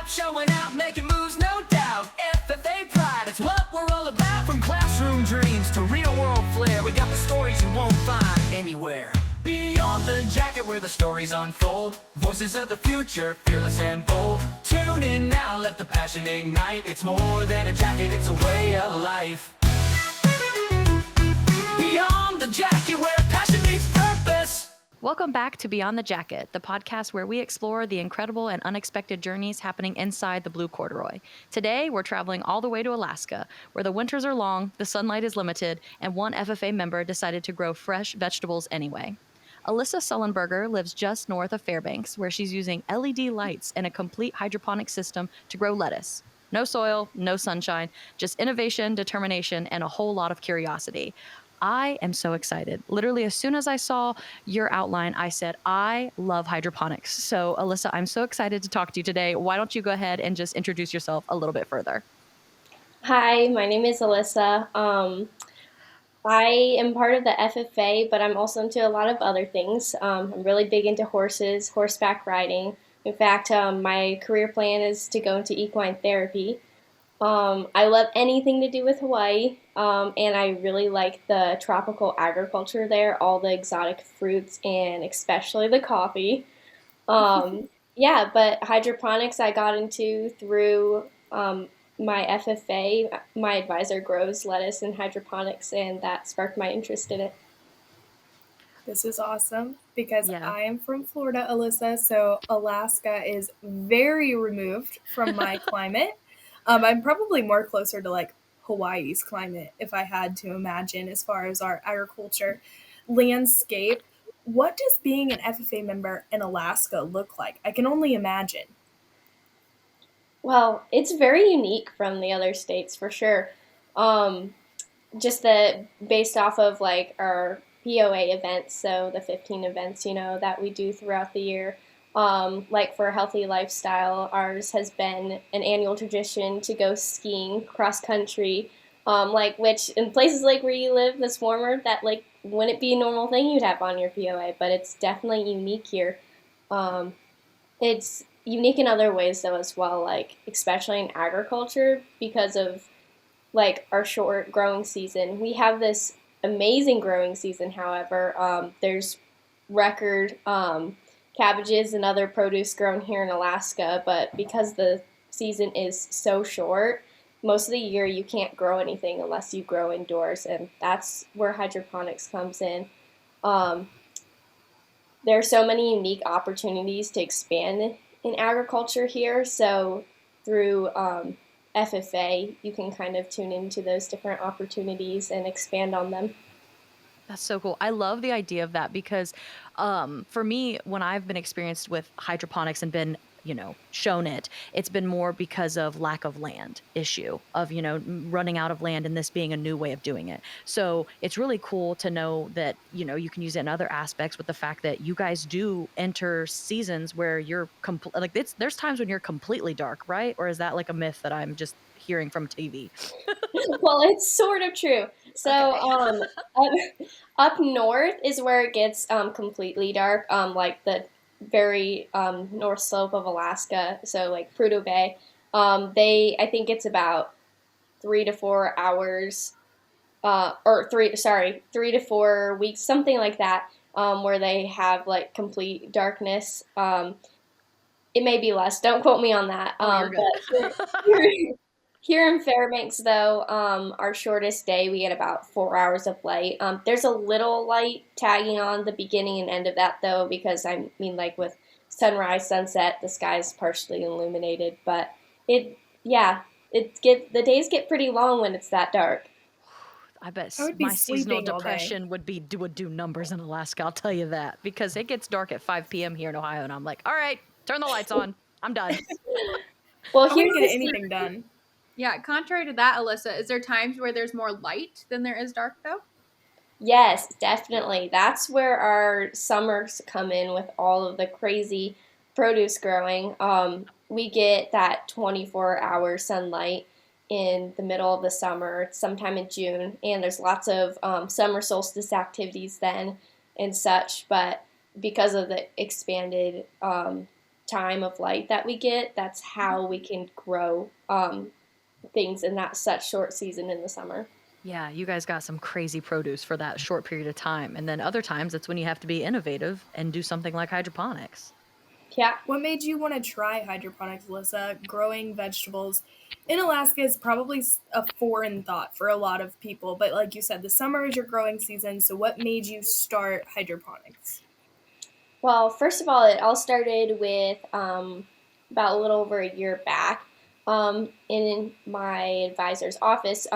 showing out, making moves, no doubt. FFA pride, it's what we're all about. From classroom dreams to real world flair, we got the stories you won't find anywhere. Beyond the jacket where the stories unfold, voices of the future, fearless and bold. Tune in now, let the passion ignite. It's more than a jacket, it's a way of life. Beyond the jacket where passion meets purpose. Welcome back to Beyond the Jacket, the podcast where we explore the incredible and unexpected journeys happening inside the blue corduroy. Today, we're traveling all the way to Alaska, where the winters are long, the sunlight is limited, and one FFA member decided to grow fresh vegetables anyway. Alyssa Sullenberger lives just north of Fairbanks, where she's using LED lights and a complete hydroponic system to grow lettuce. No soil, no sunshine, just innovation, determination, and a whole lot of curiosity. I am so excited. Literally, as soon as I saw your outline, I said, I love hydroponics. So, Alyssa, I'm so excited to talk to you today. Why don't you go ahead and just introduce yourself a little bit further? Hi, my name is Alyssa. I am part of the FFA, but I'm also into a lot of other things. I'm really big into horses, horseback riding. In fact, my career plan is to go into equine therapy. I love anything to do with Hawaii, and I really like the tropical agriculture there, all the exotic fruits, and especially the coffee. Yeah, but hydroponics I got into through my FFA. My advisor grows lettuce in hydroponics, and that sparked my interest in it. This is awesome because Yeah. I am from Florida, Alyssa, so Alaska is very removed from my climate. I'm probably more closer to like Hawaii's climate if I had to imagine as far as our agriculture landscape. What does being an FFA member in Alaska look like? I can only imagine. Well, it's very unique from the other states for sure. Um, just based off of like our POA events, so the 15 events, that we do throughout the year. Like for a healthy lifestyle, ours has been an annual tradition to go skiing cross country. Which in places like where you live that's warmer, that like wouldn't be a normal thing you'd have on your POA, but it's definitely unique here. Um, it's unique in other ways though as well, like especially in agriculture because of like our short growing season. We have this amazing growing season, however. There's record cabbages and other produce grown here in Alaska, but because the season is so short, most of the year you can't grow anything unless you grow indoors, and that's where hydroponics comes in. Um, there are so many unique opportunities to expand in agriculture here, so through FFA, you can kind of tune into those different opportunities and expand on them. That's so cool. I love the idea of that because for me, when I've been experienced with hydroponics and been, shown it, it's been more because of lack of land issue of, running out of land and this being a new way of doing it. So it's really cool to know that, you can use it in other aspects with the fact that you guys do enter seasons where you're there's times when you're completely dark, right? Or is that like a myth that I'm just hearing from TV? Well, it's sort of true. So, Okay. up north is where it gets completely dark, like the very north slope of Alaska, so like Prudhoe Bay. I think it's about 3 to 4 hours, or 3 to 4 weeks, something like that, where they have like complete darkness. It may be less. Don't quote me on that. Oh, you're good. But here in Fairbanks, though, our shortest day, we get about 4 hours of light. There's a little light tagging on the beginning and end of that, though, because I mean, like with sunrise, sunset, the sky is partially illuminated. But the days get pretty long when it's that dark. I bet I would be my seasonal sleeping all day. depression would do numbers in Alaska. I'll tell you that because it gets dark at 5 p.m. here in Ohio, and I'm like, all right, turn the lights on. I'm done. Well, I here's wouldn't the get anything done. Yeah, contrary to that, Alyssa, is there times where there's more light than there is dark, though? Yes, definitely. That's where our summers come in with all of the crazy produce growing. We get that 24-hour sunlight in the middle of the summer, sometime in June, and there's lots of summer solstice activities then and such. But because of the expanded time of light that we get, that's how we can grow things in that such short season in the summer. Yeah, you guys got some crazy produce for that short period of time. And then other times, that's when you have to be innovative and do something like hydroponics. Yeah. What made you want to try hydroponics, Alyssa? Growing vegetables in Alaska is probably a foreign thought for a lot of people, but like you said, the summer is your growing season. So, what made you start hydroponics? Well, first of all, it all started with about a little over a year back in my advisor's office.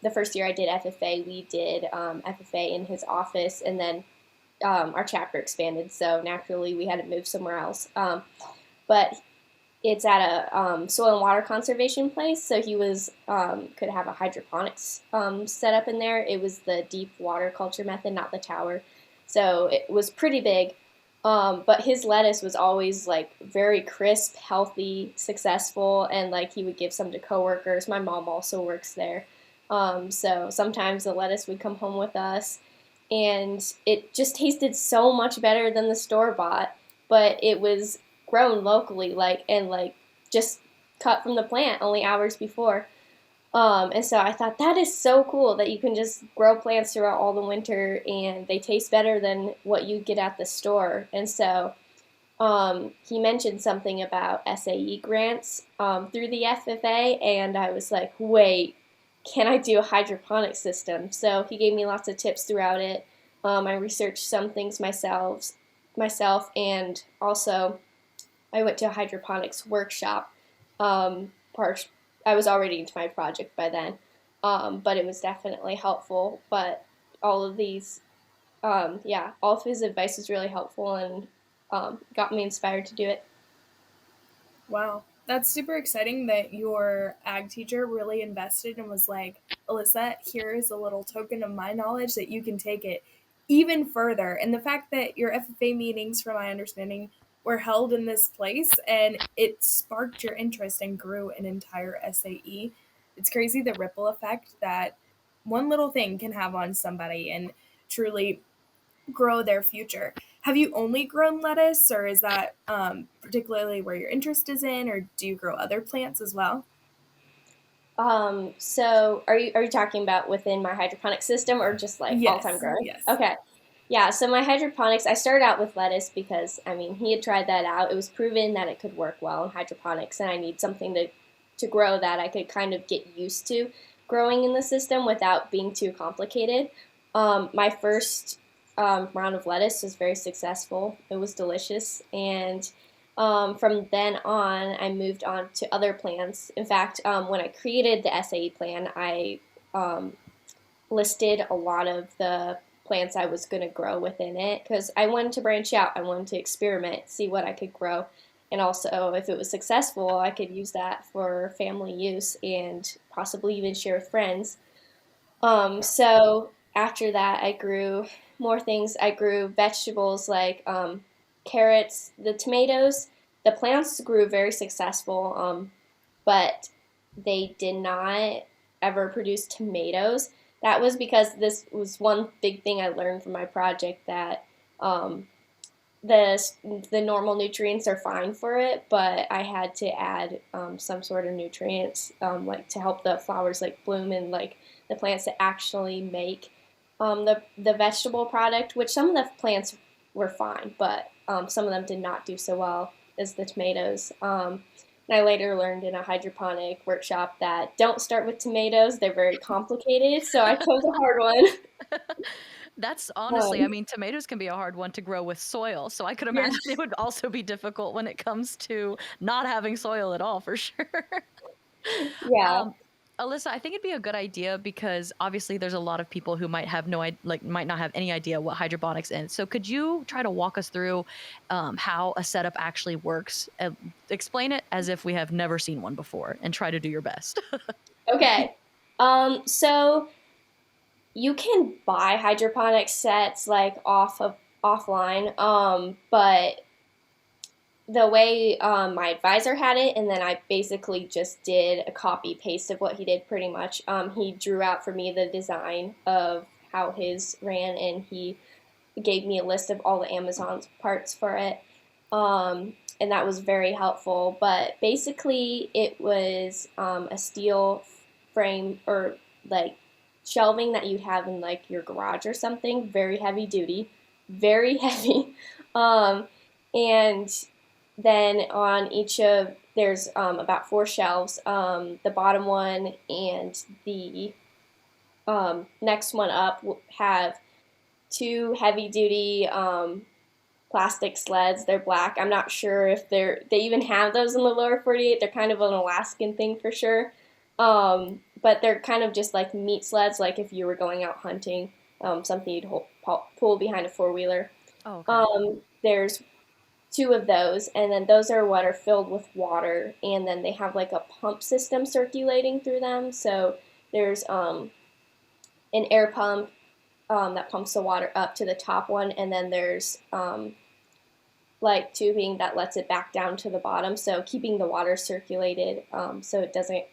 The first year I did FFA, we did FFA in his office, and then our chapter expanded, so naturally we had to move somewhere else. But it's at a soil and water conservation place, so he was could have a hydroponics set up in there. It was the deep water culture method, not the tower, so it was pretty big. But his lettuce was always like very crisp, healthy, successful, and like he would give some to coworkers. My mom also works there, so sometimes the lettuce would come home with us, and it just tasted so much better than the store bought. But it was grown locally, like just cut from the plant only hours before. And so I thought that is so cool that you can just grow plants throughout all the winter and they taste better than what you get at the store. And so he mentioned something about SAE grants through the FFA, and I was like, wait, can I do a hydroponic system? So he gave me lots of tips throughout it. I researched some things myself, and also I went to a hydroponics workshop. I was already into my project by then, but it was definitely helpful. But all of these, all of his advice was really helpful and got me inspired to do it. Wow. That's super exciting that your ag teacher really invested and was like, Alyssa, here is a little token of my knowledge that you can take it even further. And the fact that your FFA meetings, from my understanding, were held in this place and it sparked your interest and grew an entire SAE. It's crazy the ripple effect that one little thing can have on somebody and truly grow their future. Have you only grown lettuce, or is that particularly where your interest is in, or do you grow other plants as well? So are you talking about within my hydroponic system or just like Yes, all-time growing? yes. Okay. Yeah, so my hydroponics, I started out with lettuce because, I mean, he had tried that out. It was proven that it could work well in hydroponics, and I need something to grow that I could kind of get used to growing in the system without being too complicated. My first round of lettuce was very successful. It was delicious, and from then on, I moved on to other plants. In fact, when I created the SAE plan, I listed a lot of the plants I was going to grow within it because I wanted to branch out. I wanted to experiment, see what I could grow. And also, if it was successful, I could use that for family use and possibly even share with friends. So after that, I grew more things. I grew vegetables like carrots, the tomatoes. The plants grew very successful, but they did not ever produce tomatoes. That was because this was one big thing I learned from my project, that the normal nutrients are fine for it, but I had to add some sort of nutrients like to help the flowers like bloom and like the plants to actually make the vegetable product, which some of the plants were fine, but some of them did not do so well as the tomatoes. And I later learned in a hydroponic workshop that don't start with tomatoes. They're very complicated, so I chose a hard one. That's honestly, I mean, tomatoes can be a hard one to grow with soil. So I could imagine it would also be difficult when it comes to not having soil at all, for sure. Yeah. Alyssa, I think it'd be a good idea because obviously there's a lot of people who might have might not have any idea what hydroponics is. So could you try to walk us through how a setup actually works? Explain it as if we have never seen one before and try to do your best. Okay. So you can buy hydroponic sets like offline, but the way my advisor had it, and then I basically just did a copy paste of what he did pretty much. He drew out for me the design of how his ran, and he gave me a list of all the Amazon parts for it. and that was very helpful. But basically, it was a steel frame or like shelving that you'd have in like your garage or something, very heavy duty, very heavy. Um, and then on each of there's about 4 shelves. The bottom one and the next one up have 2 heavy-duty plastic sleds. They're black. I'm not sure if they even have those in the lower 48. They're kind of an Alaskan thing for sure. But they're kind of just like meat sleds, like if you were going out hunting, something you'd pull behind a four-wheeler. Oh, okay. There's 2 of those, and then those are what are filled with water, and then they have like a pump system circulating through them. So there's an air pump that pumps the water up to the top one, and then there's like tubing that lets it back down to the bottom, so keeping the water circulated so it doesn't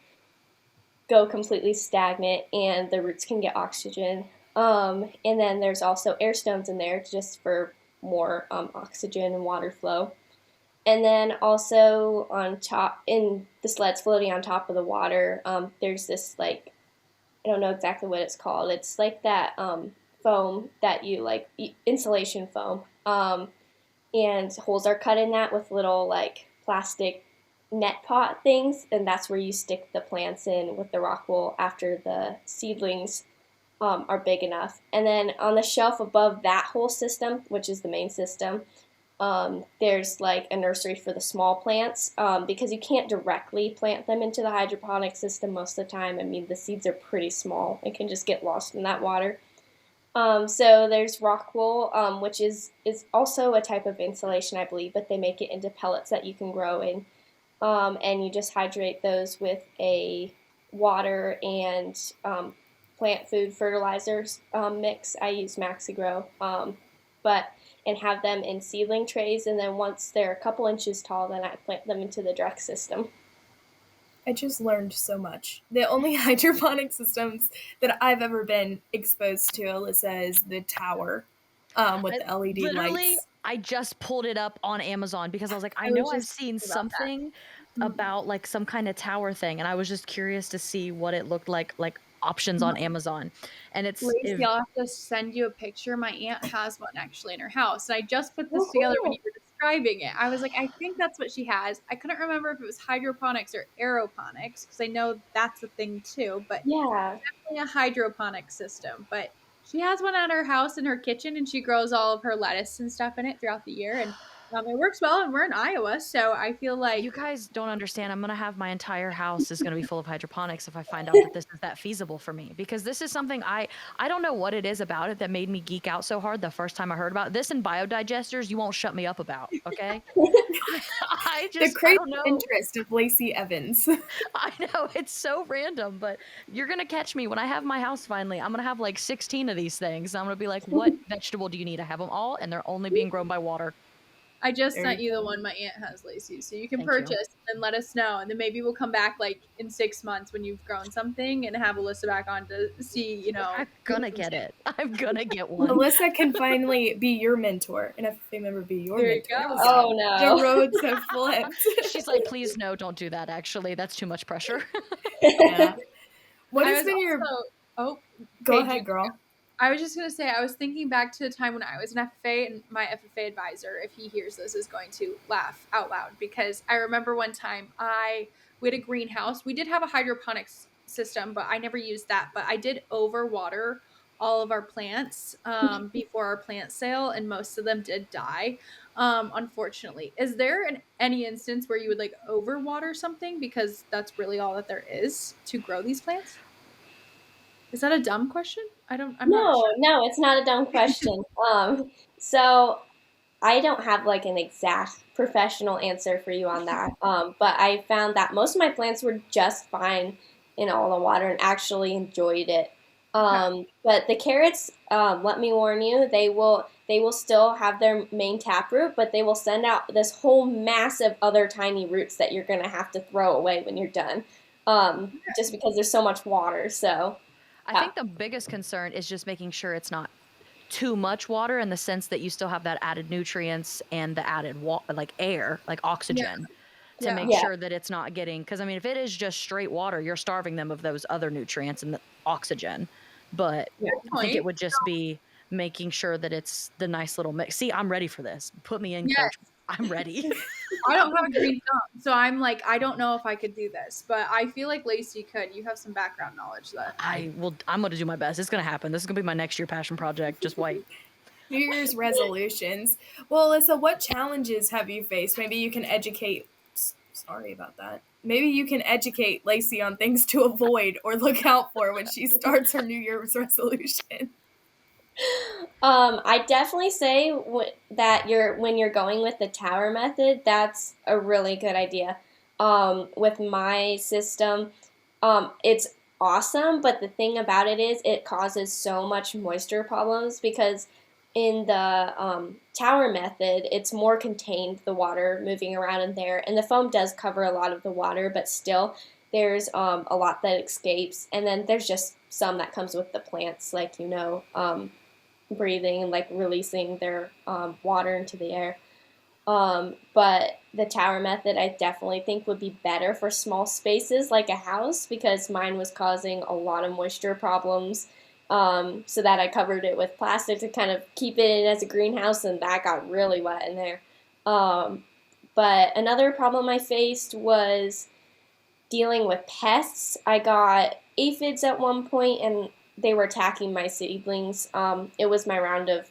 go completely stagnant and the roots can get oxygen. And then there's also air stones in there just for more oxygen and water flow. And then also on top, in the sleds floating on top of the water, there's this like, I don't know exactly what it's called. It's like that foam that you like, insulation foam. And holes are cut in that with little like plastic net pot things, and that's where you stick the plants in with the rock wool after the seedlings are big enough. And then on the shelf above that whole system, which is the main system, there's like a nursery for the small plants because you can't directly plant them into the hydroponic system most of the time. I mean, the seeds are pretty small and can just get lost in that water. So there's rock wool, which is also a type of insulation, I believe, but they make it into pellets that you can grow in. And you just hydrate those with a water and plant food fertilizers mix. I use MaxiGrow, and have them in seedling trays, and then once they're a couple inches tall, then I plant them into the direct system. I just learned so much. The only hydroponic systems that I've ever been exposed to, Alyssa, is the tower with the LED Literally, lights. I just pulled it up on Amazon because I was like, I I was know I've just seen thinking about that. something about like some kind of tower thing, and I was just curious to see what it looked like options on Amazon. And it's Lacey, I'll have to send you a picture. My aunt has one actually in her house. And I just put this together when you were describing it. I was like, I think that's what she has. I couldn't remember if it was hydroponics or aeroponics because I know that's a thing too, but Yeah. definitely a hydroponic system. But she has one at her house in her kitchen and she grows all of her lettuce and stuff in it throughout the year. And it works well, and we're in Iowa, so I feel like you guys don't understand. I'm gonna have my entire house is gonna be full of hydroponics if I find out that this is that feasible for me, because this is something I don't know what it is about it that made me geek out so hard the first time I heard about it. This and biodigesters. You won't shut me up about, okay? I The just I crazy don't know. interest of Lacey Evans. I know, it's so random, but you're gonna catch me when I have my house finally. I'm gonna have like 16 of these things. I'm gonna be like, what vegetable do you need? I have them all, and they're only being grown by water. I just There sent you you the one my aunt has, Lacey, so you can Thank you. purchase and let us know, and then maybe we'll come back like in 6 months when you've grown something and have Alyssa back on to see, you know. I'm gonna get it. I'm gonna get one. Alyssa can finally be your mentor, and if a member be your There you mentor. go. Oh The no. roads have flipped. She's like, please no, don't do that. Actually, that's too much pressure. Yeah. What I has was been your? also- oh, Go Paige, ahead, girl. I was just gonna say, I was thinking back to the time when I was an FFA, and my FFA advisor, if he hears this, is going to laugh out loud, because I remember one time we had a greenhouse. We did have a hydroponics system, but I never used that. But I did overwater all of our plants before our plant sale, and most of them did die, unfortunately. Is there any instance where you would like overwater something because that's really all that there is to grow these plants? Is that a dumb question? I'm not sure. No, it's not a dumb question. So I don't have like an exact professional answer for you on that. But I found that most of my plants were just fine in all the water and actually enjoyed it. But the carrots, let me warn you, they will still have their main taproot, but they will send out this whole mass of other tiny roots that you're gonna have to throw away when you're done. Just because there's so much water. So I think the biggest concern is just making sure it's not too much water in the sense that you still have that added nutrients and the added like air, like oxygen, to Yeah. make Yeah. sure that it's not getting, because I mean, if it is just straight water, you're starving them of those other nutrients and the oxygen. But Yeah. I think it Point. would just be making sure that it's the nice little mix. See, I'm ready for this. Put me in, Yes. coach. I'm ready. I don't have a green thumb, so I'm like, I don't know if I could do this, but I feel like Lacey could. You have some background knowledge that I'm going to do my best. It's going to happen. This is going to be my next year passion project. Just wait. New Year's resolutions. Well, Alyssa, what challenges have you faced? Maybe you can educate. Sorry about that. Maybe you can educate Lacey on things to avoid or look out for when she starts her New Year's resolution. I definitely say that when you're going with the tower method, that's a really good idea. With my system, it's awesome, but the thing about it is it causes so much moisture problems because in the tower method, it's more contained, the water moving around in there, and the foam does cover a lot of the water, but still there's a lot that escapes, and then there's just some that comes with the plants, like breathing and like releasing their water into the air. But the tower method I definitely think would be better for small spaces like a house because mine was causing a lot of moisture problems. So that I covered it with plastic to kind of keep it in as a greenhouse, and that got really wet in there. But another problem I faced was dealing with pests. I got aphids at one point, and they were attacking my seedlings. It was my round of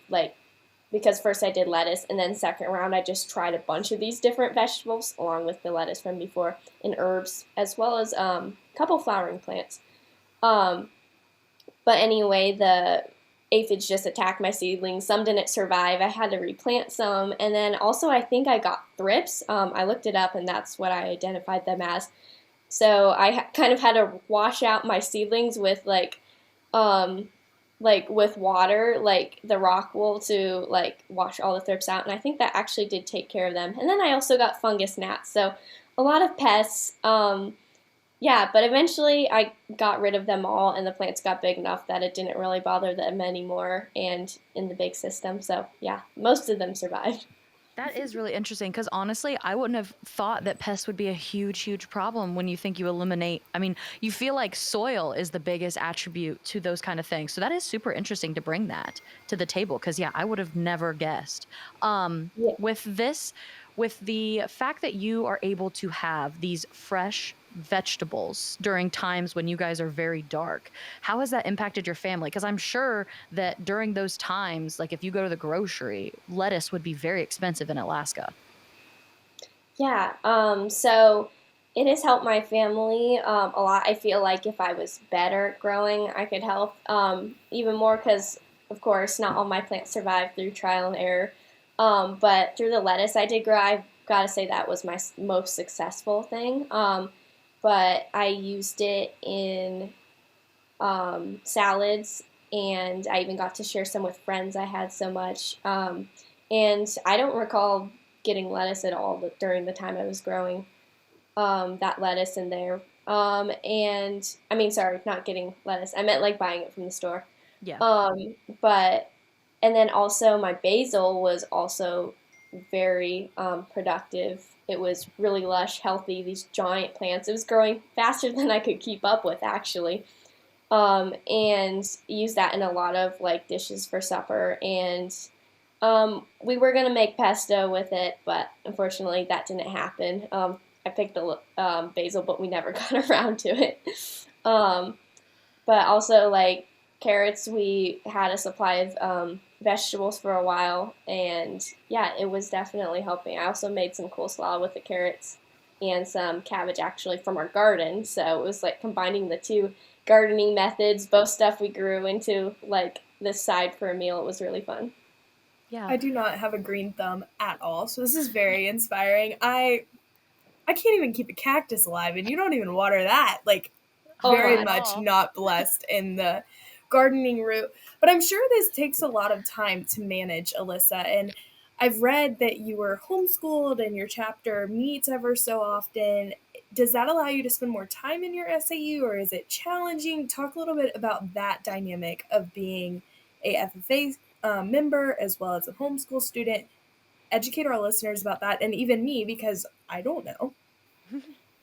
because first I did lettuce, and then second round I just tried a bunch of these different vegetables along with the lettuce from before, and herbs, as well as a couple flowering plants. But anyway, the aphids just attacked my seedlings. Some didn't survive. I had to replant some, and then also I think I got thrips. I looked it up, and that's what I identified them as. So I kind of had to wash out my seedlings with with water, like the rock wool, to wash all the thrips out, and I think that actually did take care of them. And then I also got fungus gnats, so a lot of pests. Yeah, but eventually I got rid of them all, and the plants got big enough that it didn't really bother them anymore, and in the big system. So yeah, most of them survived. That is really interesting because honestly, I wouldn't have thought that pests would be a huge, huge problem when you think you eliminate. I mean, you feel like soil is the biggest attribute to those kind of things. So that is super interesting to bring that to the table because, yeah, I would have never guessed. Yeah. With the fact that you are able to have these fresh vegetables during times when you guys are very dark, how has that impacted your family? Because I'm sure that during those times, like if you go to the grocery, lettuce would be very expensive in Alaska. Yeah, so it has helped my family a lot. I feel like if I was better at growing, I could help even more because, of course, not all my plants survived through trial and error. But through the lettuce I did grow, I've got to say that was my most successful thing. But I used it in salads, and I even got to share some with friends I had so much. And I don't recall getting lettuce at all during the time I was growing that lettuce in there. And I mean, sorry, not getting lettuce. I meant buying it from the store. Yeah. But and then also my basil was also very productive. It was really lush, healthy, these giant plants. It was growing faster than I could keep up with, actually. And used that in a lot of dishes for supper. And we were going to make pesto with it, but unfortunately that didn't happen. I picked the basil, but we never got around to it. But also, carrots, we had a supply of vegetables for a while, and yeah, it was definitely helping. I also made some coleslaw with the carrots and some cabbage actually from our garden, so it was combining the two gardening methods, both stuff we grew, into this side for a meal. It was really fun. Yeah. I do not have a green thumb at all, so this is very inspiring. I can't even keep a cactus alive, and you don't even water that. Very much not blessed in the gardening route. But I'm sure this takes a lot of time to manage, Alyssa. And I've read that you were homeschooled and your chapter meets ever so often. Does that allow you to spend more time in your SAU, or is it challenging? Talk a little bit about that dynamic of being a FFA member as well as a homeschool student, educate our listeners about that, and even me, because I don't know.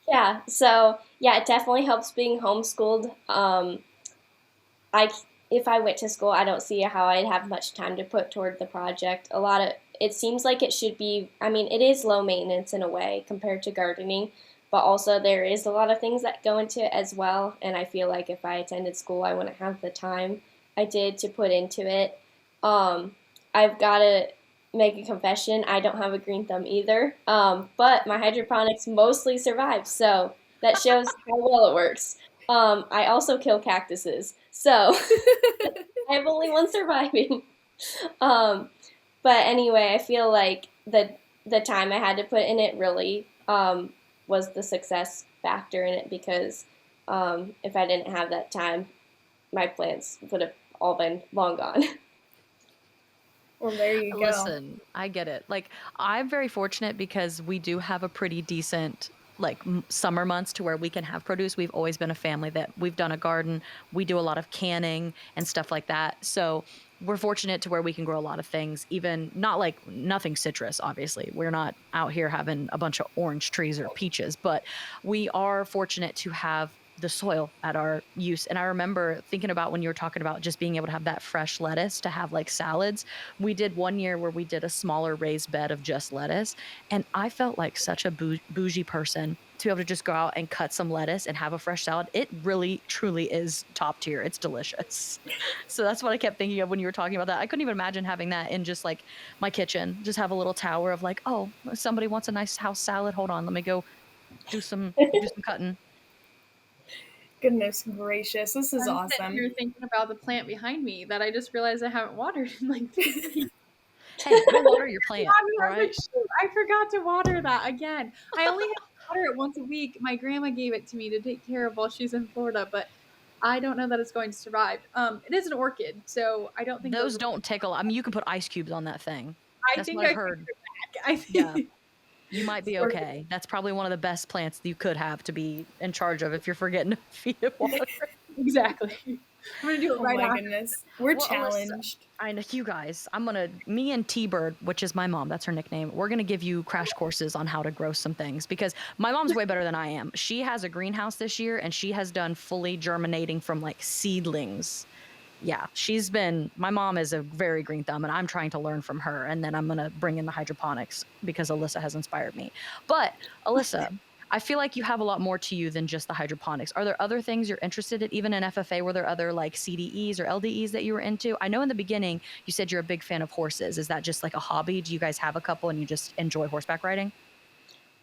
Yeah, so yeah, it definitely helps being homeschooled. I if I went to school, I don't see how I'd have much time to put toward the project. A lot of it seems like it should be. I mean, it is low maintenance in a way compared to gardening, but also there is a lot of things that go into it as well. And I feel like if I attended school, I wouldn't have the time I did to put into it. I've got to make a confession. I don't have a green thumb either, but my hydroponics mostly survive, so that shows how well it works. I also kill cactuses, so I have only one surviving. Um, but anyway, I feel like the time I had to put in it really was the success factor in it because if I didn't have that time, my plants would have all been long gone. Well, there you go. Listen, I get it. Like, I'm very fortunate because we do have a pretty decent, like, summer months to where we can have produce. We've always been a family that we've done a garden. We do a lot of canning and stuff like that. So we're fortunate to where we can grow a lot of things, even not like nothing citrus, obviously. We're not out here having a bunch of orange trees or peaches, but we are fortunate to have the soil at our use. And I remember thinking about when you were talking about just being able to have that fresh lettuce to have like salads. We did one year where we did a smaller raised bed of just lettuce. And I felt like such a bougie person to be able to just go out and cut some lettuce and have a fresh salad. It really, truly is top tier. It's delicious. So that's what I kept thinking of when you were talking about that. I couldn't even imagine having that in just like my kitchen, just have a little tower of like, oh, somebody wants a nice house salad. Hold on, let me go do some cutting. Goodness gracious, this is I'm sitting here awesome. thinking about the plant behind me that I just realized I haven't watered in like 2 weeks. Hey, go water your plant, I all was like, right? shoot, I forgot to water that again. I only have to water it once a week. My grandma gave it to me to take care of while she's in Florida, but I don't know that it's going to survive. It is an orchid, so I don't think Those don't take a lot. I mean, you can put ice cubes on that thing. I That's think what I've I could heard. give it back. I Yeah, think you might be okay. That's probably one of the best plants you could have to be in charge of if you're forgetting to feed it water. exactly. I'm gonna do it Oh right my after. goodness, we're Well, Alyssa, challenged. I know you guys. Me and T-Bird, which is my mom, that's her nickname. We're gonna give you crash courses on how to grow some things because my mom's way better than I am. She has a greenhouse this year and she has done fully germinating from like seedlings. Yeah, my mom is a very green thumb and I'm trying to learn from her. And then I'm going to bring in the hydroponics because Alyssa has inspired me. But Alyssa, I feel like you have a lot more to you than just the hydroponics. Are there other things you're interested in? Even in FFA, were there other like CDEs or LDEs that you were into? I know in the beginning you said you're a big fan of horses. Is that just like a hobby? Do you guys have a couple and you just enjoy horseback riding?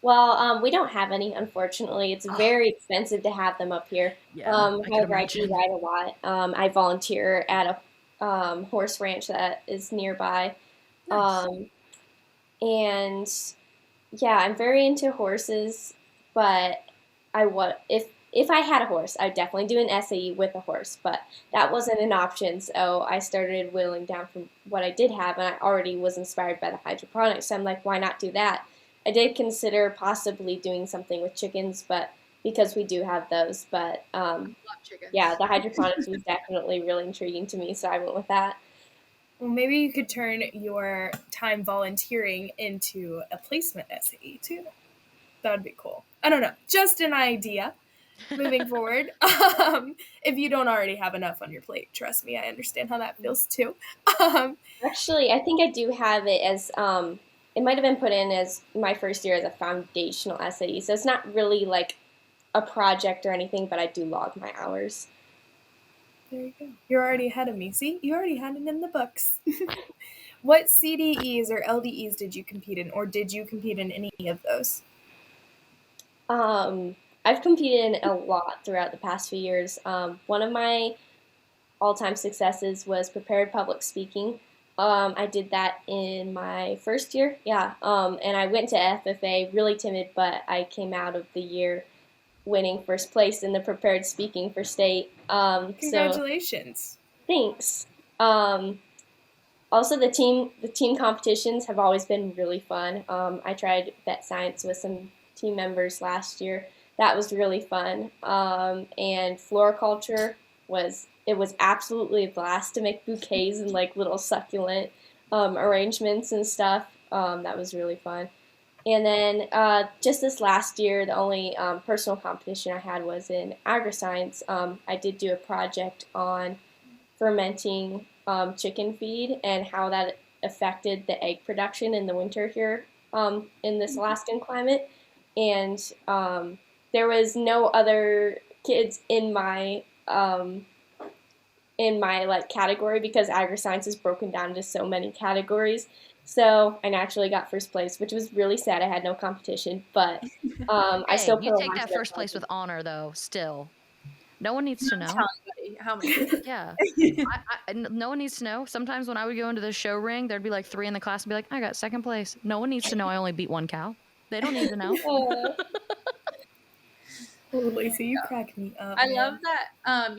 Well, we don't have any, unfortunately. It's Oh, very expensive to have them up here. yeah, I could However, I do imagine. ride a lot. I volunteer at a horse ranch that is nearby. Nice. Um, and yeah, I'm very into horses, but if I had a horse, I'd definitely do an SAE with a horse, but that wasn't an option, so I started whittling down from what I did have, and I already was inspired by the hydroponics, so I'm like, why not do that? I did consider possibly doing something with chickens, but because we do have those, but Love chickens. yeah, the hydroponics was definitely really intriguing to me, so I went with that. Well, maybe you could turn your time volunteering into a placement SAE too. That would be cool. I don't know, just an idea. Moving forward, if you don't already have enough on your plate, trust me, I understand how that feels too. Um, Actually, I think I do have it as it might have been put in as my first year as a foundational SAE, so it's not really like a project or anything, but I do log my hours. there you go. You're already ahead of me. See, you already had it in the books. What CDEs or LDEs did you compete in, or did you compete in any of those? I've competed in a lot throughout the past few years. One of my all-time successes was prepared public speaking. I did that in my first year, yeah. And I went to FFA really timid, but I came out of the year winning first place in the prepared speaking for state. So Congratulations. thanks. Um, Also, the team competitions have always been really fun. I tried vet science with some team members last year. That was really fun. And floriculture it was absolutely a blast to make bouquets and like little succulent arrangements and stuff. That was really fun. And then just this last year, the only personal competition I had was in agri-science. I did do a project on fermenting chicken feed and how that affected the egg production in the winter here in this Alaskan climate. And there was no other kids in my like category because agri-science is broken down into so many categories. So I naturally got first place, which was really sad. I had no competition, but I still put you a take lot that of first place with honor, though. Still, no one needs to know. Tell anybody how many. Yeah, no one needs to know. Sometimes when I would go into the show ring, there'd be like 3 in the class and be like, "I got second place." No one needs to know I only beat 1 cow. They don't need to know. Oh, Lacey, you crack me up. I man. love that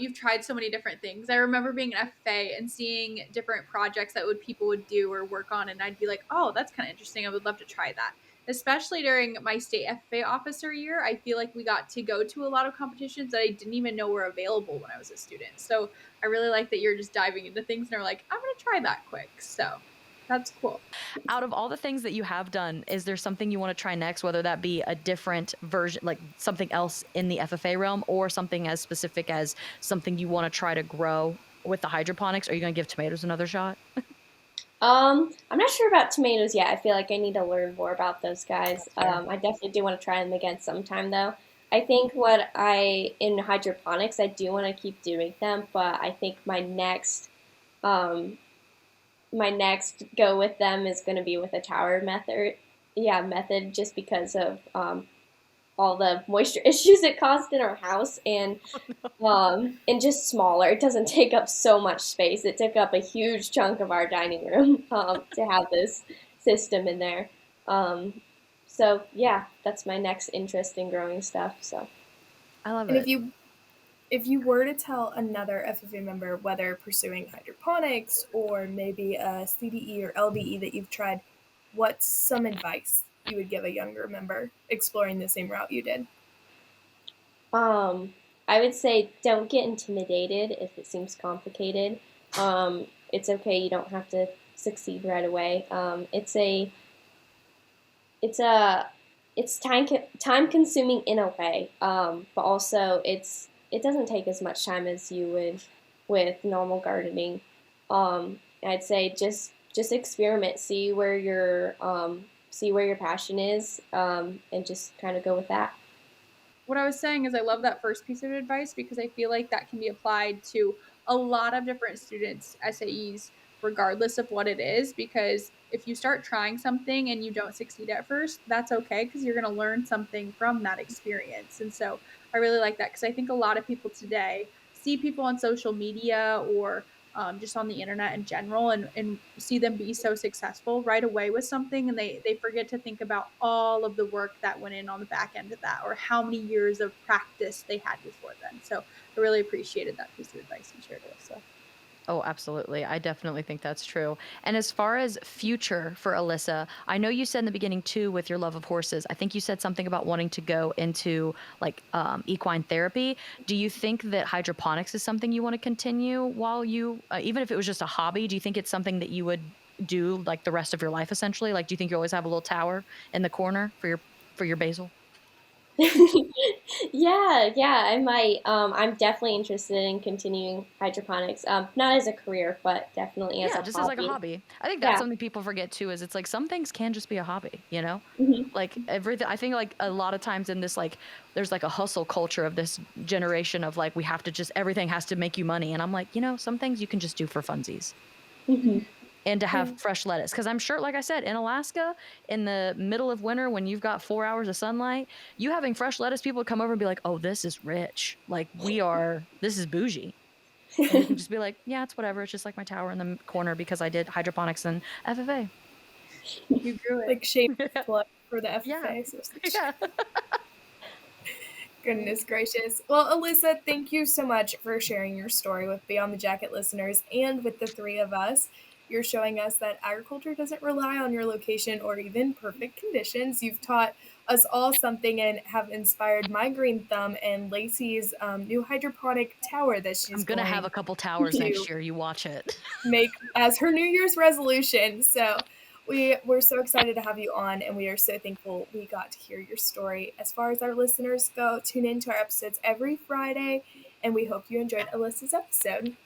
you've tried so many different things. I remember being an FFA and seeing different projects that people would do or work on, and I'd be like, oh, that's kind of interesting. I would love to try that. Especially during my state FFA officer year, I feel like we got to go to a lot of competitions that I didn't even know were available when I was a student. So I really like that you're just diving into things and are like, I'm going to try that quick. So that's cool. Out of all the things that you have done, is there something you want to try next, whether that be a different version, like something else in the FFA realm, or something as specific as something you want to try to grow with the hydroponics? Are you going to give tomatoes another shot? I'm not sure about tomatoes yet. I feel like I need to learn more about those guys. I definitely do want to try them again sometime, though. I think in hydroponics, I do want to keep doing them, but I think um, my next go with them is going to be with a tower method, just because of all the moisture issues it caused in our house, and just smaller. It doesn't take up so much space. It took up a huge chunk of our dining room to have this system in there. So yeah, that's my next interest in growing stuff. So I love And it. if you were to tell another FFA member, whether pursuing hydroponics or maybe a CDE or LDE that you've tried, what's some advice you would give a younger member exploring the same route you did? I would say don't get intimidated if it seems complicated. It's okay. You don't have to succeed right away. It's time consuming in a way, but also it doesn't take as much time as you would with normal gardening. I'd say just experiment, see where your passion is, and just kind of go with that. What I was saying is I love that first piece of advice because I feel like that can be applied to a lot of different students' SAEs, regardless of what it is. Because if you start trying something and you don't succeed at first, that's okay because you're going to learn something from that experience. And so I really like that because I think a lot of people today see people on social media or just on the internet in general and see them be so successful right away with something, and they forget to think about all of the work that went in on the back end of that or how many years of practice they had before then. So I really appreciated that piece of advice you shared, Alyssa. Oh, absolutely. I definitely think that's true. And as far as future for Alyssa, I know you said in the beginning too, with your love of horses, I think you said something about wanting to go into like equine therapy. Do you think that hydroponics is something you want to continue while you, even if it was just a hobby, do you think it's something that you would do like the rest of your life essentially? Like, do you think you always have a little tower in the corner for your basil? Yeah, I might. I'm definitely interested in continuing hydroponics. Not as a career, but definitely as Yeah, a just as like a hobby. hobby. I think that's Yeah. something people forget too, is it's like some things can just be a hobby, you know? Mhm. Like everything, I think like a lot of times in this, like, there's like a hustle culture of this generation of like, we have to just, everything has to make you money. And I'm like, some things you can just do for funsies Mhm. and to have Yeah. fresh lettuce. Cause I'm sure, like I said, in Alaska, in the middle of winter, when you've got 4 hours of sunlight, you having fresh lettuce, people would come over and be like, oh, this is rich. Like this is bougie. And you can just be like, yeah, it's whatever. It's just like my tower in the corner because I did hydroponics and FFA. You grew it. Like shape plug for the Yeah. FFA. So Yeah. goodness gracious. Well, Alyssa, thank you so much for sharing your story with Beyond the Jacket listeners and with the three of us. You're showing us that agriculture doesn't rely on your location or even perfect conditions. You've taught us all something and have inspired my green thumb and Lacey's new hydroponic tower that she's I'm gonna have a couple towers to next year. You watch it. make as her New Year's resolution. So we're so excited to have you on, and we are so thankful we got to hear your story. As far as our listeners go, tune into our episodes every Friday, and we hope you enjoyed Alyssa's episode.